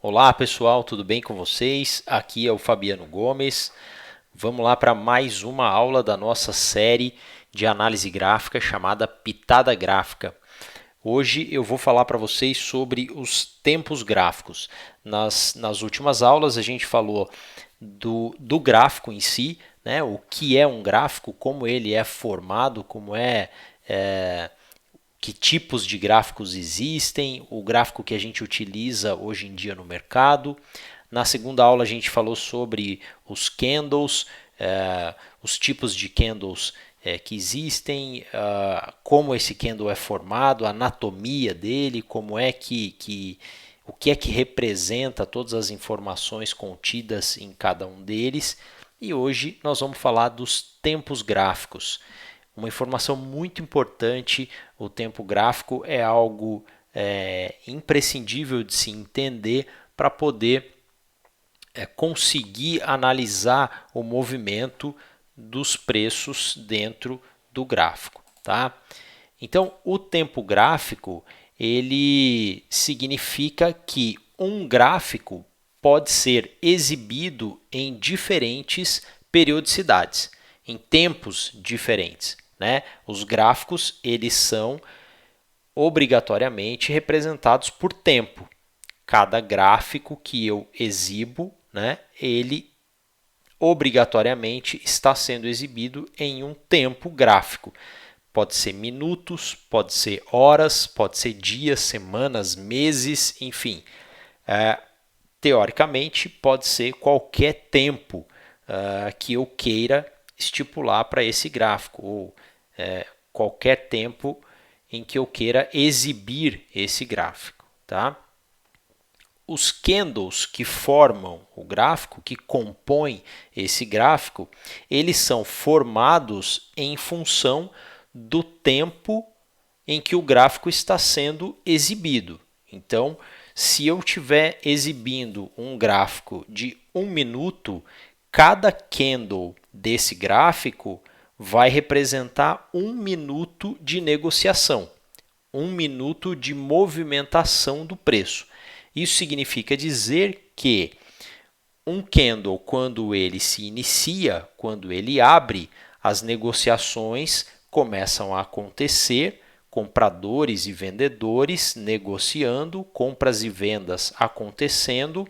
Olá pessoal, tudo bem com vocês? Aqui é o Fabiano Gomes. Vamos lá para mais uma aula da nossa série de análise gráfica chamada Pitada Gráfica. Hoje eu vou falar para vocês sobre os tempos gráficos. Nas últimas aulas a gente falou do gráfico em si, né? O que é um gráfico, como ele é formado, que tipos de gráficos existem, o gráfico que a gente utiliza hoje em dia no mercado. Na segunda aula a gente falou sobre os candles, os tipos de candles que existem, como esse candle é formado, a anatomia dele, como é o que é que representa todas as informações contidas em cada um deles. E hoje nós vamos falar dos tempos gráficos. Uma informação muito importante, o tempo gráfico é algo imprescindível de se entender para poder conseguir analisar o movimento dos preços dentro do gráfico, tá? Então, o tempo gráfico ele significa que um gráfico pode ser exibido em diferentes periodicidades, em tempos diferentes, né? Os gráficos eles são obrigatoriamente representados por tempo. Cada gráfico que eu exibo, né, ele obrigatoriamente está sendo exibido em um tempo gráfico. Pode ser minutos, pode ser horas, pode ser dias, semanas, meses, enfim. Teoricamente, pode ser qualquer tempo que eu queira estipular para esse gráfico, ou qualquer tempo em que eu queira exibir esse gráfico. Tá? Os candles que formam o gráfico, que compõem esse gráfico, eles são formados em função do tempo em que o gráfico está sendo exibido. Então, se eu estiver exibindo um gráfico de 1 minuto, cada candle desse gráfico vai representar 1 minuto de negociação, 1 minuto de movimentação do preço. Isso significa dizer que um candle, quando ele se inicia, quando ele abre, as negociações começam a acontecer, compradores e vendedores negociando, compras e vendas acontecendo,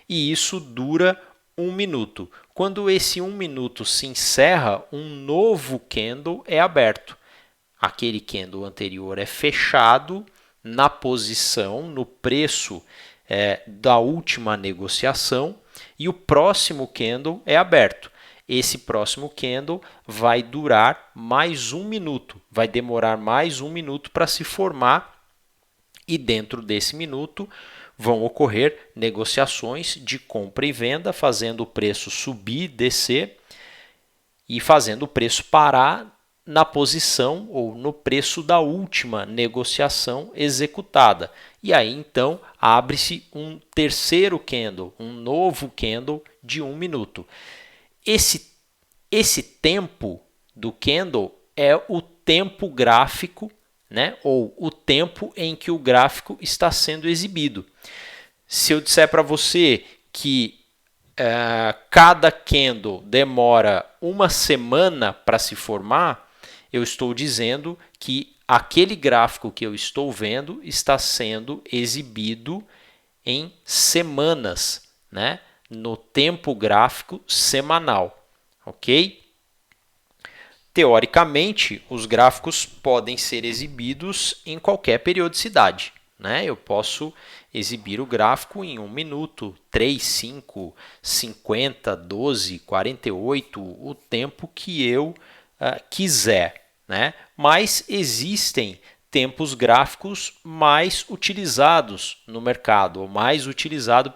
e isso dura 1 minuto. Quando esse 1 minuto se encerra, um novo candle é aberto. Aquele candle anterior é fechado na posição, no preço da última negociação, e o próximo candle é aberto. Esse próximo candle vai durar mais 1 minuto, vai demorar mais 1 minuto para se formar, e dentro desse minuto vão ocorrer negociações de compra e venda, fazendo o preço subir, descer e fazendo o preço parar na posição ou no preço da última negociação executada. E aí então abre-se um terceiro candle, um novo candle de 1 minuto. Esse tempo do candle é o tempo gráfico, né? Ou o tempo em que o gráfico está sendo exibido. Se eu disser para você que cada candle demora 1 semana para se formar, eu estou dizendo que aquele gráfico que eu estou vendo está sendo exibido em semanas, né? No tempo gráfico semanal, ok? Teoricamente, os gráficos podem ser exibidos em qualquer periodicidade, né? Eu posso exibir o gráfico em 1 minuto, 3, 5, 50, 12, 48, o tempo que eu quiser, né? Mas existem tempos gráficos mais utilizados no mercado, ou mais utilizados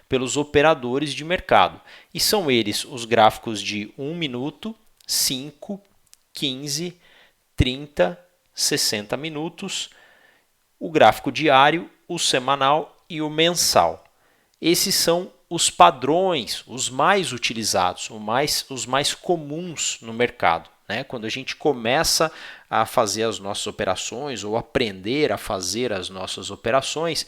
pelos operadores de mercado. E são eles os gráficos de 1 minuto, 5, 15, 30, 60 minutos, o gráfico diário, o semanal e o mensal. Esses são os padrões, os mais utilizados, os mais comuns no mercado. Né? Quando a gente começa a fazer as nossas operações ou aprender a fazer as nossas operações,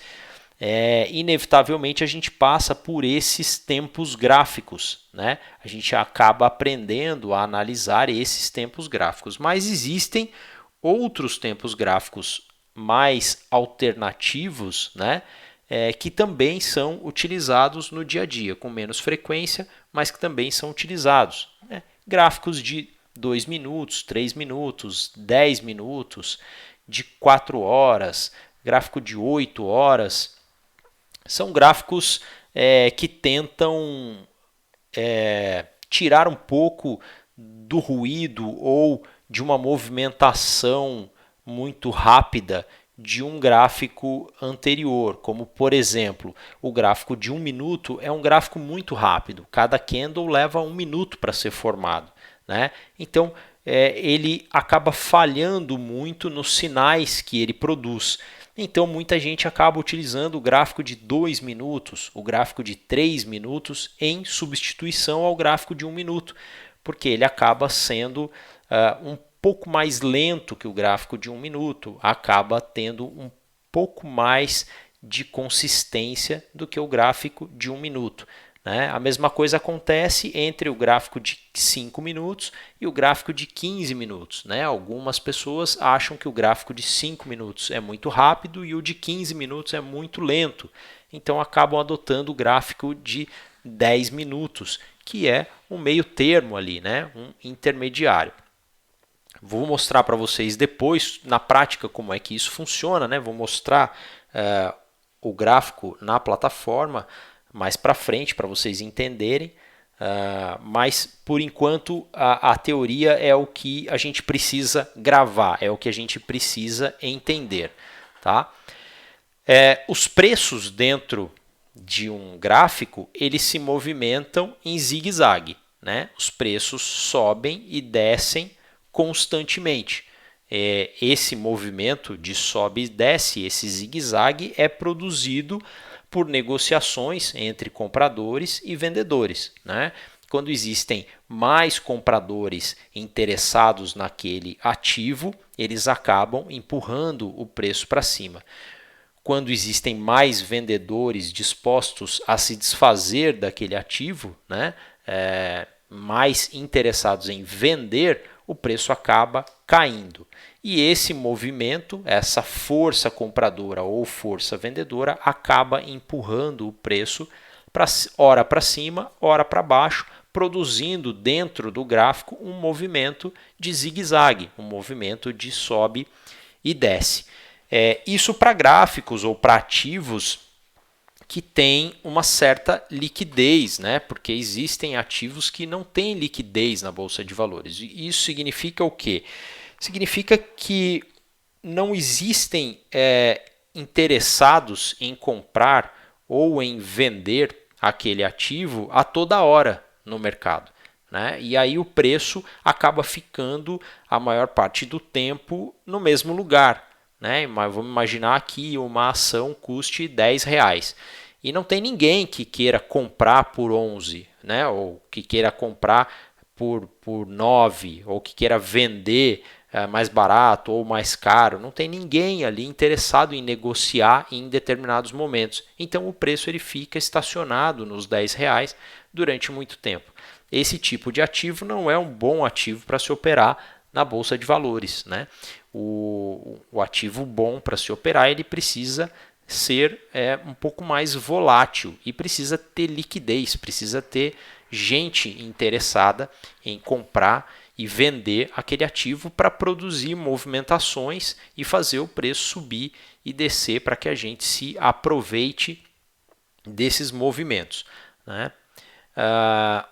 inevitavelmente a gente passa por esses tempos gráficos, né? A gente acaba aprendendo a analisar esses tempos gráficos, mas existem outros tempos gráficos mais alternativos, né? Que também são utilizados no dia a dia, com menos frequência, mas que também são utilizados, né? Gráficos de 2 minutos, 3 minutos, 10 minutos, de 4 horas, gráfico de 8 horas. São gráficos que tentam tirar um pouco do ruído ou de uma movimentação muito rápida de um gráfico anterior, como por exemplo, o gráfico de 1 minuto é um gráfico muito rápido, cada candle leva 1 minuto para ser formado, né? Então ele acaba falhando muito nos sinais que ele produz. Então muita gente acaba utilizando o gráfico de 2 minutos, o gráfico de 3 minutos em substituição ao gráfico de 1 minuto, porque ele acaba sendo um pouco mais lento que o gráfico de 1 minuto, acaba tendo um pouco mais de consistência do que o gráfico de 1 minuto. Né? A mesma coisa acontece entre o gráfico de 5 minutos e o gráfico de 15 minutos. Né? Algumas pessoas acham que o gráfico de 5 minutos é muito rápido e o de 15 minutos é muito lento. Então acabam adotando o gráfico de 10 minutos, que é um meio termo ali, né? Um intermediário. Vou mostrar para vocês depois, na prática, como é que isso funciona. Né? Vou mostrar o gráfico na plataforma mais para frente para vocês entenderem, mas por enquanto a teoria é o que a gente precisa gravar, é o que a gente precisa entender. Tá? Os preços dentro de um gráfico eles se movimentam em zigue-zague. Né? Os preços sobem e descem constantemente. Esse movimento de sobe e desce, esse zigue-zague, é produzido por negociações entre compradores e vendedores. Né? Quando existem mais compradores interessados naquele ativo, eles acabam empurrando o preço para cima. Quando existem mais vendedores dispostos a se desfazer daquele ativo, né? Mais interessados em vender, o preço acaba caindo. E esse movimento, essa força compradora ou força vendedora, acaba empurrando o preço ora para cima, ora para baixo, produzindo dentro do gráfico um movimento de zigue-zague, um movimento de sobe e desce. Isso para gráficos ou para ativos que têm uma certa liquidez, né? Porque existem ativos que não têm liquidez na Bolsa de Valores. E isso significa o quê? Significa que não existem interessados em comprar ou em vender aquele ativo a toda hora no mercado. Né? E aí o preço acaba ficando a maior parte do tempo no mesmo lugar. Né? Mas vamos imaginar que uma ação custe R$10 e não tem ninguém que queira comprar por 11, né? Ou que queira comprar por 9, ou que queira vender mais barato ou mais caro. Não tem ninguém ali interessado em negociar em determinados momentos. Então o preço ele fica estacionado nos R$10 durante muito tempo. Esse tipo de ativo não é um bom ativo para se operar na Bolsa de Valores. Né? O ativo bom para se operar ele precisa ser um pouco mais volátil e precisa ter liquidez, precisa ter gente interessada em comprar e vender aquele ativo para produzir movimentações e fazer o preço subir e descer para que a gente se aproveite desses movimentos. Né?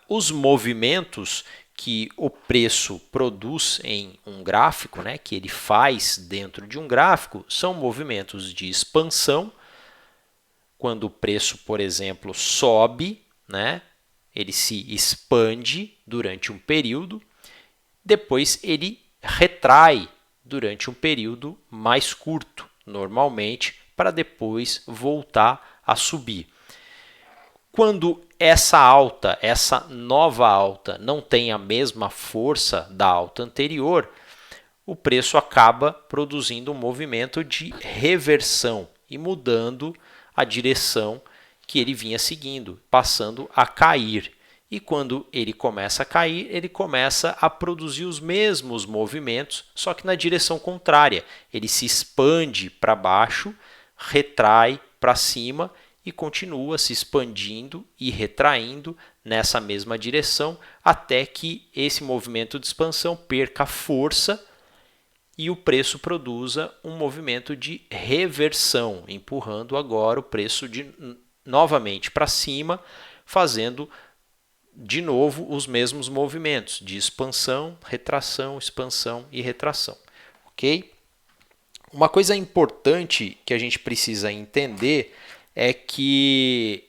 Os movimentos que o preço produz em um gráfico, né, que ele faz dentro de um gráfico, são movimentos de expansão. Quando o preço, por exemplo, sobe, né, ele se expande durante um período, depois ele retrai durante um período mais curto, normalmente, para depois voltar a subir. Quando essa alta, essa nova alta, não tem a mesma força da alta anterior, o preço acaba produzindo um movimento de reversão e mudando a direção que ele vinha seguindo, passando a cair. E quando ele começa a cair, ele começa a produzir os mesmos movimentos, só que na direção contrária. Ele se expande para baixo, retrai para cima e continua se expandindo e retraindo nessa mesma direção até que esse movimento de expansão perca força e o preço produza um movimento de reversão, empurrando agora o preço novamente para cima, fazendo de novo os mesmos movimentos de expansão, expansão e retração. Ok? Uma coisa importante que a gente precisa entender é que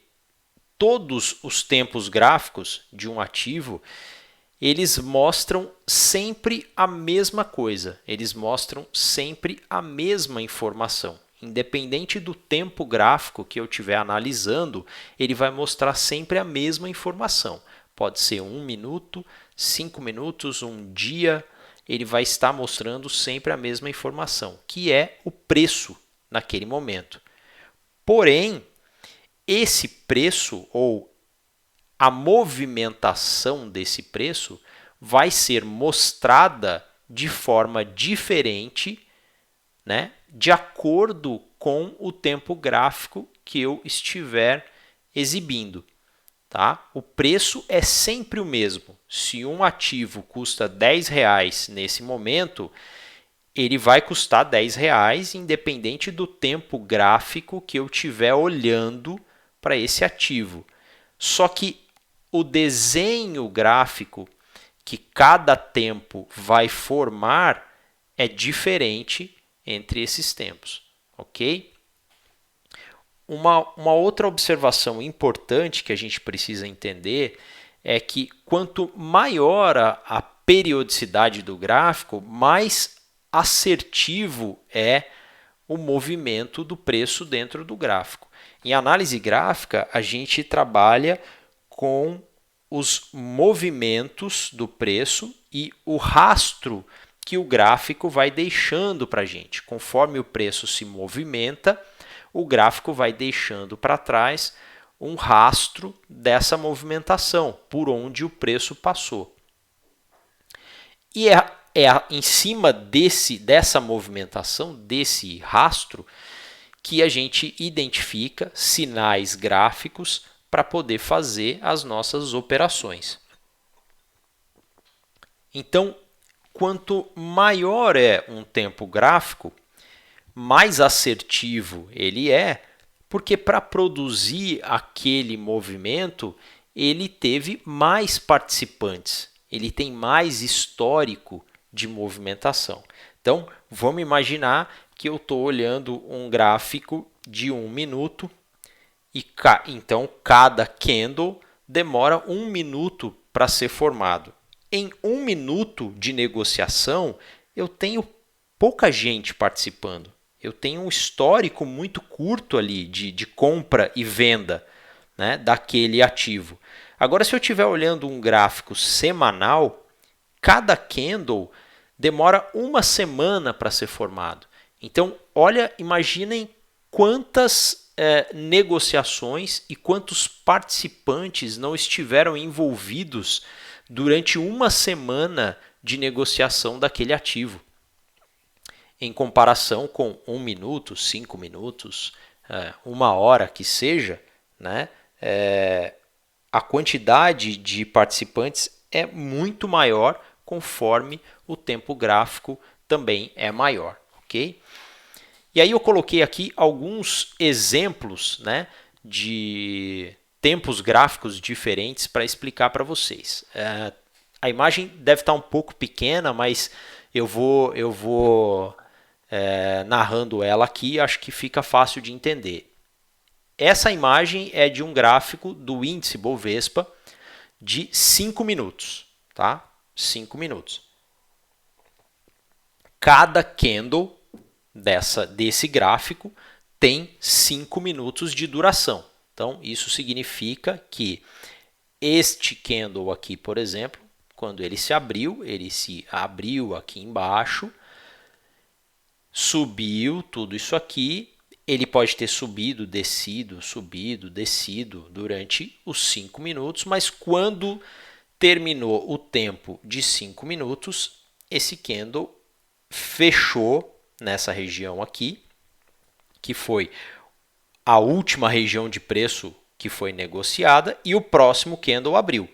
todos os tempos gráficos de um ativo, eles mostram sempre a mesma coisa, eles mostram sempre a mesma informação. Independente do tempo gráfico que eu estiver analisando, ele vai mostrar sempre a mesma informação. Pode ser 1 minuto, 5 minutos, um dia, ele vai estar mostrando sempre a mesma informação, que é o preço naquele momento. Porém, esse preço ou a movimentação desse preço vai ser mostrada de forma diferente, né, de acordo com o tempo gráfico que eu estiver exibindo. Tá? O preço é sempre o mesmo. Se um ativo custa R$10 nesse momento, ele vai custar R$10 independente do tempo gráfico que eu estiver olhando para esse ativo. Só que o desenho gráfico que cada tempo vai formar é diferente entre esses tempos, ok? Uma outra observação importante que a gente precisa entender é que quanto maior a periodicidade do gráfico, mais assertivo é o movimento do preço dentro do gráfico. Em análise gráfica, a gente trabalha com os movimentos do preço e o rastro que o gráfico vai deixando para a gente. Conforme o preço se movimenta, o gráfico vai deixando para trás um rastro dessa movimentação, por onde o preço passou. E é em cima dessa movimentação, desse rastro, que a gente identifica sinais gráficos para poder fazer as nossas operações. Então, quanto maior é um tempo gráfico, mais assertivo ele é, porque para produzir aquele movimento, ele teve mais participantes, ele tem mais histórico de movimentação. Então, vamos imaginar que eu estou olhando um gráfico de 1 minuto e então cada candle demora 1 minuto para ser formado. Em 1 minuto de negociação, eu tenho pouca gente participando. Eu tenho um histórico muito curto ali de compra e venda, né, daquele ativo. Agora, se eu estiver olhando um gráfico semanal, cada candle demora 1 semana para ser formado. Então, imaginem quantas negociações e quantos participantes não estiveram envolvidos durante 1 semana de negociação daquele ativo. Em comparação com 1 minuto, 5 minutos, 1 hora que seja, né, a quantidade de participantes é muito maior conforme o tempo gráfico também é maior, ok? E aí eu coloquei aqui alguns exemplos, né, de tempos gráficos diferentes para explicar para vocês. A imagem deve estar um pouco pequena, mas eu vou narrando ela aqui, acho que fica fácil de entender. Essa imagem é de um gráfico do índice Bovespa de 5 minutos, tá? 5 minutos. Cada candle desse gráfico tem 5 minutos de duração. Então, isso significa que este candle aqui, por exemplo, quando ele se abriu aqui embaixo, subiu tudo isso aqui ele pode ter subido, descido durante os 5 minutos, mas quando terminou o tempo de 5 minutos, esse candle fechou nessa região aqui, que foi a última região de preço que foi negociada, e o próximo candle abriu,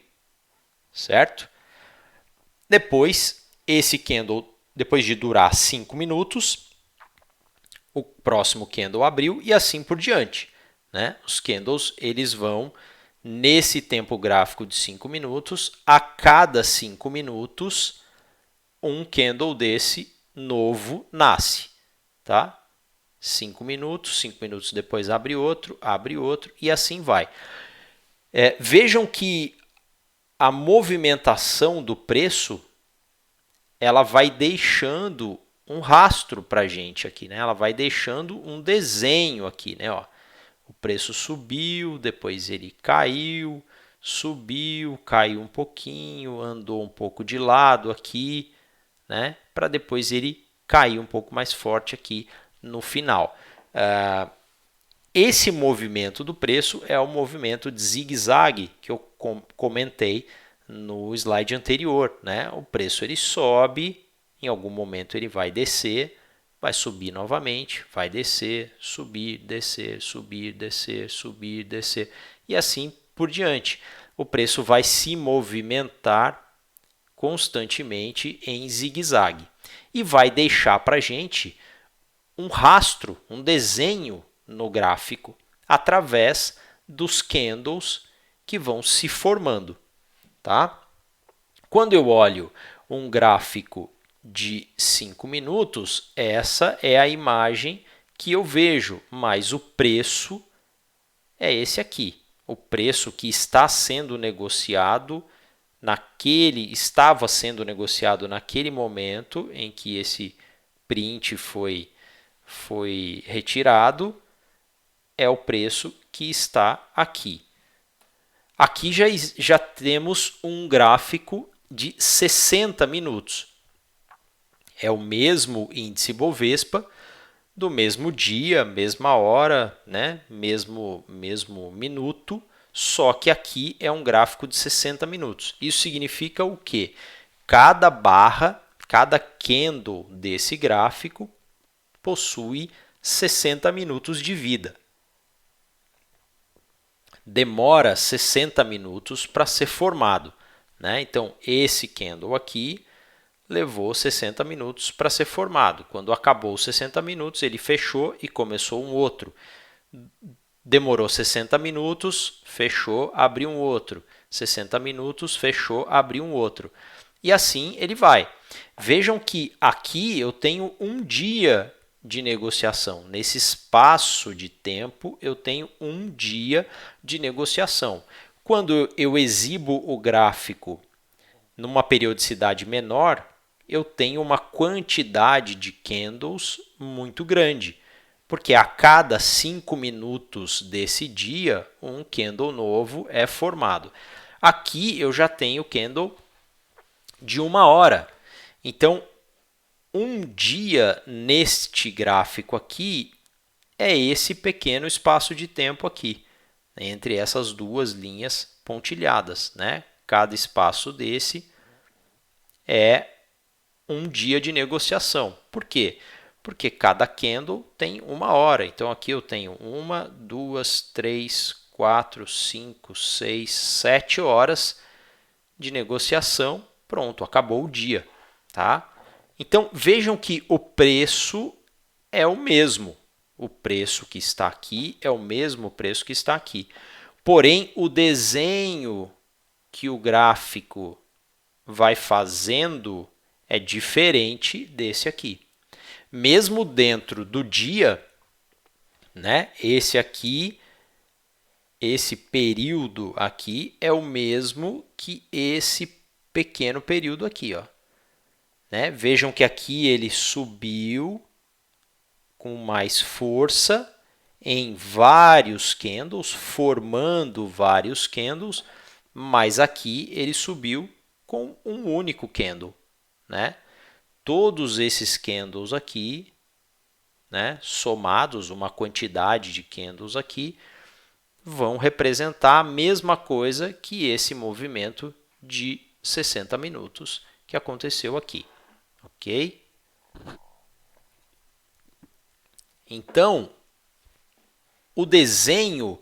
certo? Depois, esse candle, depois de durar 5 minutos, o próximo candle abriu e assim por diante, né? Os candles eles vão nesse tempo gráfico de 5 minutos, a cada 5 minutos um candle desse novo nasce, tá? 5 minutos depois abre outro e assim vai. Vejam que a movimentação do preço ela vai deixando um rastro para a gente aqui, né? Ela vai deixando um desenho aqui, né? Ó, o preço subiu, depois ele caiu, subiu, caiu um pouquinho, andou um pouco de lado aqui, né? Para depois ele cair um pouco mais forte aqui no final. Esse movimento do preço é o movimento de zigue-zague que eu comentei no slide anterior, né? O preço ele sobe, em algum momento ele vai descer, vai subir novamente, vai descer, subir, descer, subir, descer, subir, descer e assim por diante. O preço vai se movimentar constantemente em zigue-zague e vai deixar para a gente um rastro, um desenho no gráfico através dos candles que vão se formando, tá? Quando eu olho um gráfico de 5 minutos, essa é a imagem que eu vejo, mas o preço é esse aqui. O preço que está sendo negociado estava sendo negociado naquele momento em que esse print foi retirado, é o preço que está aqui. Aqui já temos um gráfico de 60 minutos. É o mesmo índice Bovespa, do mesmo dia, mesma hora, né? mesmo minuto, só que aqui é um gráfico de 60 minutos. Isso significa o quê? Cada barra, cada candle desse gráfico possui 60 minutos de vida. Demora 60 minutos para ser formado, né? Então, esse candle aqui levou 60 minutos para ser formado. Quando acabou os 60 minutos, ele fechou e começou um outro. Demorou 60 minutos, fechou, abriu um outro. 60 minutos, fechou, abriu um outro. E assim ele vai. Vejam que aqui eu tenho um dia de negociação. Nesse espaço de tempo, eu tenho um dia de negociação. Quando eu exibo o gráfico numa periodicidade menor, eu tenho uma quantidade de candles muito grande, porque a cada 5 minutos desse dia, um candle novo é formado. Aqui eu já tenho candle de 1 hora. Então, um dia neste gráfico aqui é esse pequeno espaço de tempo aqui, entre essas duas linhas pontilhadas, né? Cada espaço desse é um dia de negociação. Por quê? Porque cada candle tem 1 hora. Então, aqui eu tenho 1, 2, 3, 4, 5, 6, 7 horas de negociação. Pronto, acabou o dia, tá? Então, vejam que o preço é o mesmo. O preço que está aqui é o mesmo preço que está aqui. Porém, o desenho que o gráfico vai fazendo é diferente desse aqui. Mesmo dentro do dia, né? Esse aqui, esse período aqui é o mesmo que esse pequeno período aqui, ó. Né? Vejam que aqui ele subiu com mais força em vários candles, formando vários candles, mas aqui ele subiu com um único candle, né? Todos esses candles aqui né, somados, uma quantidade de candles aqui, vão representar a mesma coisa que esse movimento de 60 minutos que aconteceu aqui, ok? Então, o desenho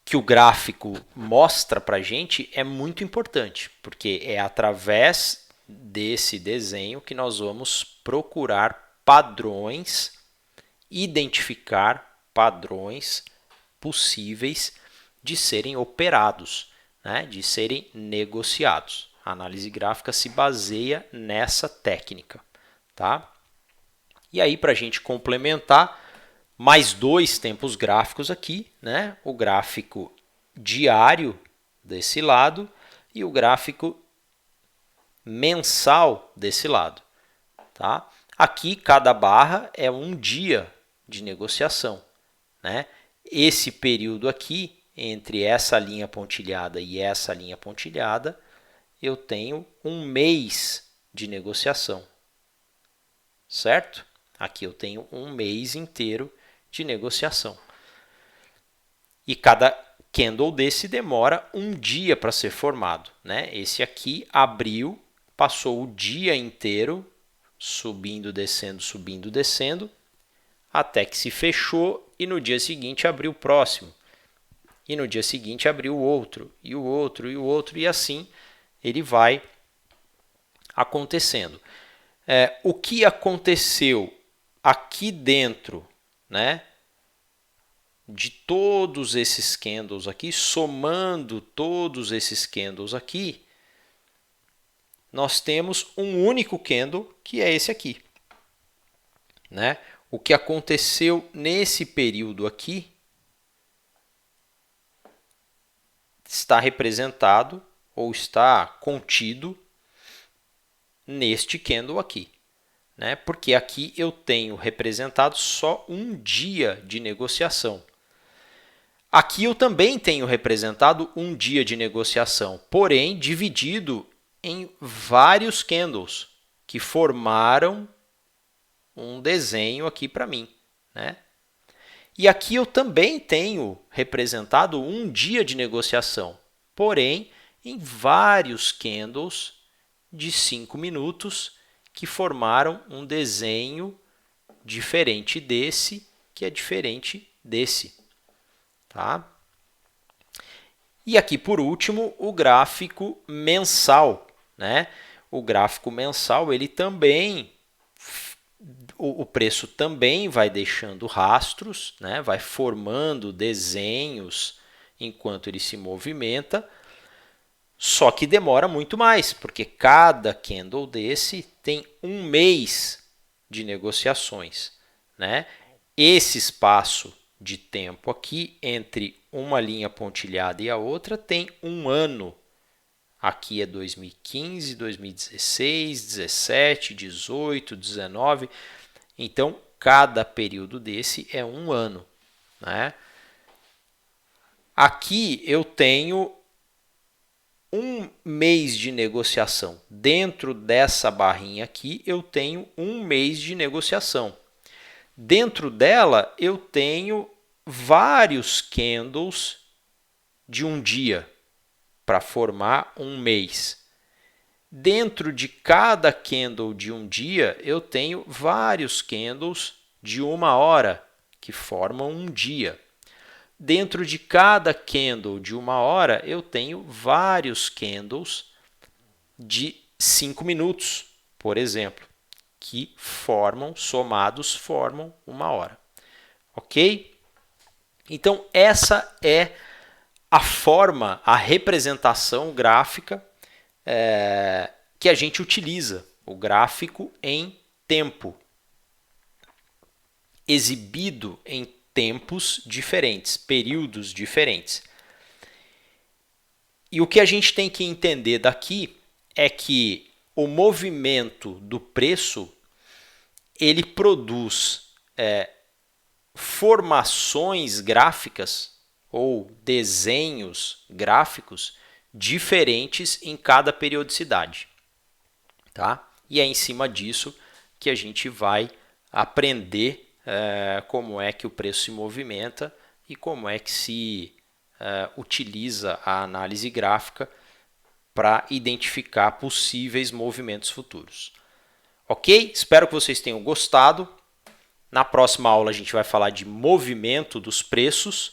que o gráfico mostra para a gente é muito importante, porque é através desse desenho que nós vamos procurar padrões, identificar padrões possíveis de serem operados, né, de serem negociados. A análise gráfica se baseia nessa técnica, tá? E aí, para a gente complementar, mais dois tempos gráficos aqui, né? O gráfico diário desse lado e o gráfico mensal desse lado, tá? Aqui, cada barra é um dia de negociação, né? Esse período aqui, entre essa linha pontilhada e essa linha pontilhada, eu tenho um mês de negociação, certo? Aqui eu tenho um mês inteiro de negociação. E cada candle desse demora um dia para ser formado, né? Esse aqui abriu, passou o dia inteiro subindo, descendo, até que se fechou e no dia seguinte abriu o próximo. E no dia seguinte abriu o outro, e o outro, e o outro, e assim ele vai acontecendo. O que aconteceu aqui dentro, né, de todos esses candles aqui, somando todos esses candles aqui, nós temos um único candle, que é esse aqui, né? O que aconteceu nesse período aqui está representado ou está contido neste candle aqui, né? Porque aqui eu tenho representado só um dia de negociação. Aqui eu também tenho representado um dia de negociação, porém dividido em vários candles que formaram um desenho aqui para mim, né? E aqui eu também tenho representado um dia de negociação, porém em vários candles de 5 minutos que formaram um desenho diferente desse, que é diferente desse, tá? E aqui, por último, o gráfico mensal, né? O gráfico mensal, ele também, o preço também vai deixando rastros, né? Vai formando desenhos enquanto ele se movimenta, só que demora muito mais, porque cada candle desse tem um mês de negociações, né? Esse espaço de tempo aqui entre uma linha pontilhada e a outra tem um ano. Aqui é 2015, 2016, 17, 18, 19. Então, cada período desse é um ano, né? Aqui eu tenho um mês de negociação. Dentro dessa barrinha aqui, eu tenho um mês de negociação. Dentro dela, eu tenho vários candles de um dia para formar um mês. Dentro de cada candle de um dia, eu tenho vários candles de uma hora que formam um dia. Dentro de cada candle de uma hora, eu tenho vários candles de 5 minutos, por exemplo, que somados, formam uma hora. Ok? Então, essa é a forma, a representação gráfica que a gente utiliza, o gráfico em tempo, exibido em tempos diferentes, períodos diferentes. E o que a gente tem que entender daqui é que o movimento do preço ele produz formações gráficas ou desenhos gráficos diferentes em cada periodicidade, tá? E é em cima disso que a gente vai aprender como é que o preço se movimenta e como é que se utiliza a análise gráfica para identificar possíveis movimentos futuros. Ok? Espero que vocês tenham gostado. Na próxima aula a gente vai falar de movimento dos preços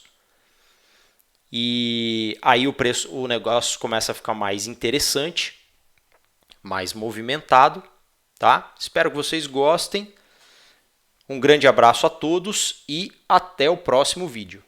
e aí o negócio começa a ficar mais interessante, mais movimentado, tá? Espero que vocês gostem. Um grande abraço a todos e até o próximo vídeo.